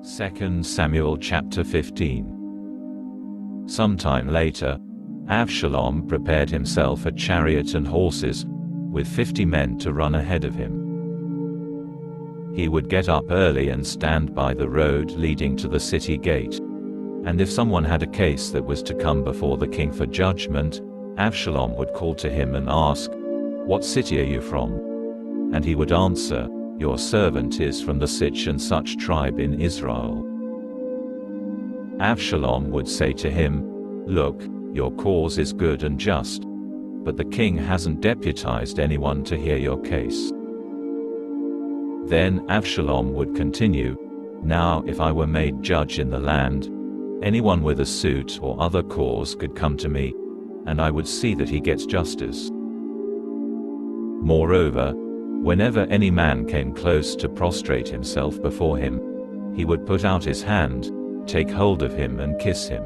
2 Samuel chapter 15. Sometime later, Absalom prepared himself a chariot and horses, with 50 men to run ahead of him. He would get up early and stand by the road leading to the city gate. And if someone had a case that was to come before the king for judgment, Absalom would call to him and ask, "What city are you from?" And he would answer, "Your servant is from the such and such tribe in Israel." Absalom would say to him, "Look, your cause is good and just, but the king hasn't deputized anyone to hear your case." Then Absalom would continue, "Now if I were made judge in the land, anyone with a suit or other cause could come to me, and I would see that he gets justice. Moreover, whenever any man came close to prostrate himself before him, he would put out his hand, take hold of him and kiss him."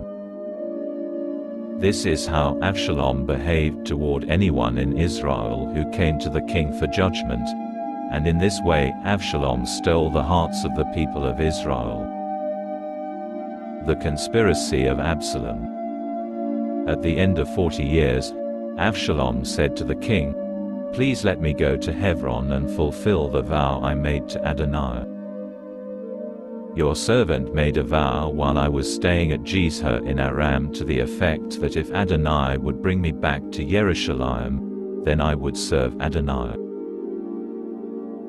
This is how Absalom behaved toward anyone in Israel who came to the king for judgment, and in this way Absalom stole the hearts of the people of Israel. The conspiracy of Absalom. At the end of 40 years, Absalom said to the king, "Please let me go to Hebron and fulfill the vow I made to Adonai. Your servant made a vow while I was staying at Jezreel in Aram to the effect that if Adonai would bring me back to Jerusalem, then I would serve Adonai."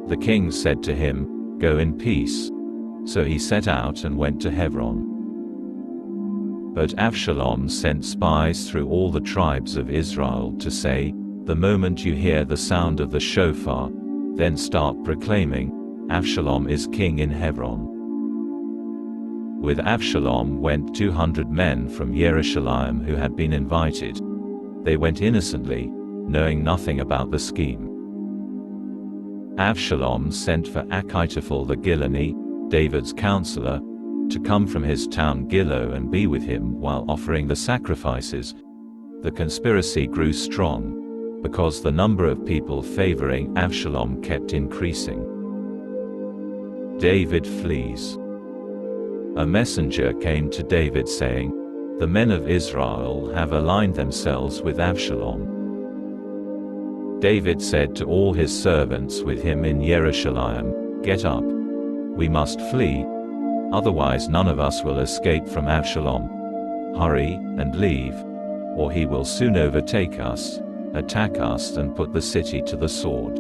The king said to him, "Go in peace." So he set out and went to Hebron. But Absalom sent spies through all the tribes of Israel to say, "The moment you hear the sound of the shofar, then start proclaiming, 'Absalom is king in Hebron.'" With Absalom went 200 men from Jerusalem who had been invited. They went innocently, knowing nothing about the scheme. Absalom sent for Achitophel the Giloni, David's counselor, to come from his town Gilo and be with him while offering the sacrifices. The conspiracy grew strong, because the number of people favoring Absalom kept increasing. David flees. A messenger came to David saying, "The men of Israel have aligned themselves with Absalom." David said to all his servants with him in Jerusalem, "Get up. We must flee. Otherwise none of us will escape from Absalom. Hurry and leave, or he will soon overtake us, attack us and put the city to the sword."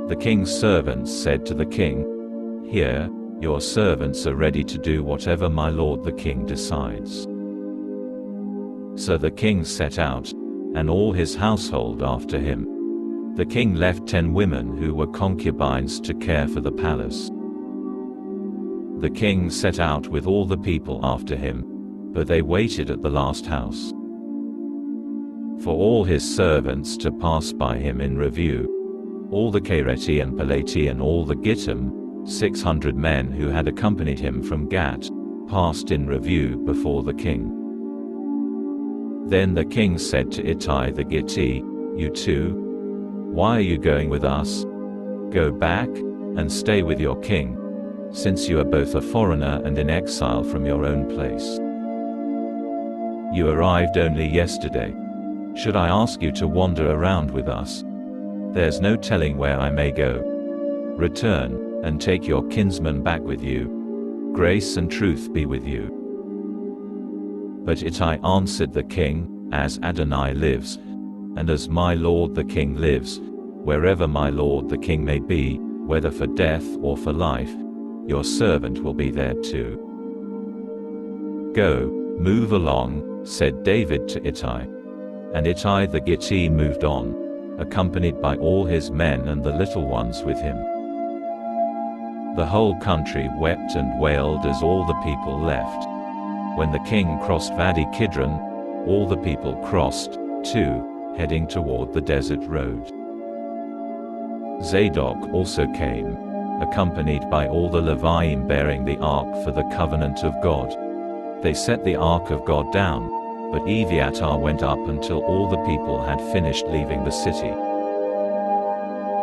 The king's servants said to the king, "Here, your servants are ready to do whatever my lord the king decides." So the king set out, and all his household after him. The king left 10 women who were concubines to care for the palace. The king set out with all the people after him, but they waited at the last house. For all his servants to pass by him in review, all the Kereti and Peleti and all the Gittim, 600 men who had accompanied him from Gat, passed in review before the king. Then the king said to Ittai the Gitti, "You too? Why are you going with us? Go back, and stay with your king, since you are both a foreigner and in exile from your own place. You arrived only yesterday. Should I ask you to wander around with us? There's no telling where I may go. Return, and take your kinsman back with you. Grace and truth be with you." But Ittai answered the king, "As Adonai lives, and as my lord the king lives, wherever my lord the king may be, whether for death or for life, your servant will be there too." "Go, move along," said David to Ittai. And Ittai the Gitti moved on, accompanied by all his men and the little ones with him. The whole country wept and wailed as all the people left. When the king crossed Vadi Kidron, all the people crossed, too, heading toward the desert road. Zadok also came, accompanied by all the Leviim bearing the ark for the covenant of God. They set the ark of God down, but Eviatar went up until all the people had finished leaving the city.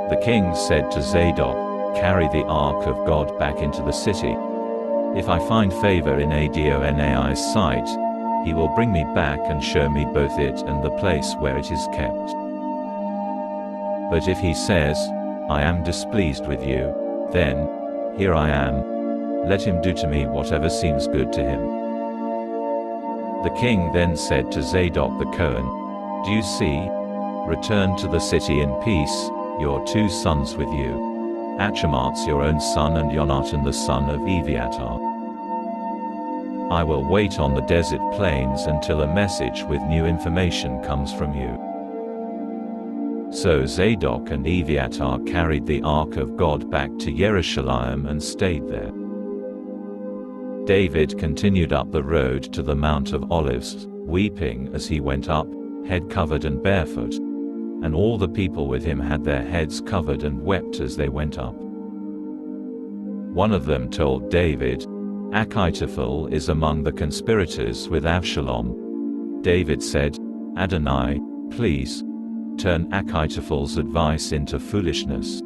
The king said to Zadok, carry the ark of God back into the city. If I find favor in Adonai's sight, he will bring me back and show me both it and the place where it is kept. But if he says, I am displeased with you, then, here I am, let him do to me whatever seems good to him. The king then said to Zadok the Kohen, Do you see? Return to the city in peace, your 2 sons with you, Ahimaaz your own son and Jonathan the son of Abiathar. I will wait on the desert plains until a message with new information comes from you. So Zadok and Abiathar carried the ark of God back to Jerusalem and stayed there. David continued up the road to the Mount of Olives, weeping as he went up, head covered and barefoot. And all the people with him had their heads covered and wept as they went up. One of them told David, Achitophel is among the conspirators with Absalom. David said, Adonai, please, turn Achitophel's advice into foolishness.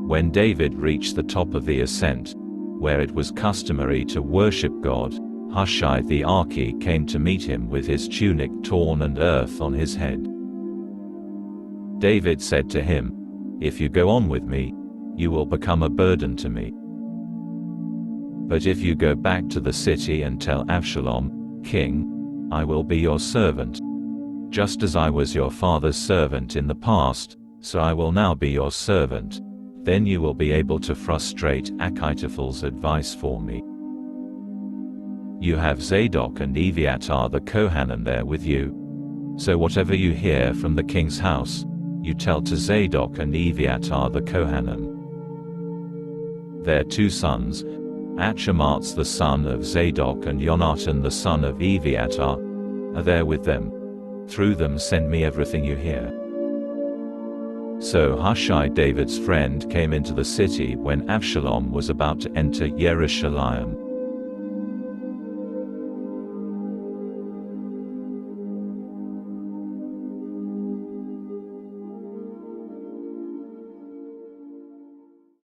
When David reached the top of the ascent, where it was customary to worship God, Hushai the Archi came to meet him with his tunic torn and earth on his head. David said to him, If you go on with me, you will become a burden to me. But if you go back to the city and tell Absalom, King, I will be your servant. Just as I was your father's servant in the past, so I will now be your servant. Then you will be able to frustrate Achitophel's advice for me. You have Zadok and Abiathar the Kohanim there with you. So whatever you hear from the king's house, you tell to Zadok and Abiathar the Kohanim. Their 2 sons, Ahimaaz the son of Zadok and Jonathan the son of Abiathar, are there with them. Through them send me everything you hear. So Hushai David's friend came into the city when Absalom was about to enter Jerusalem.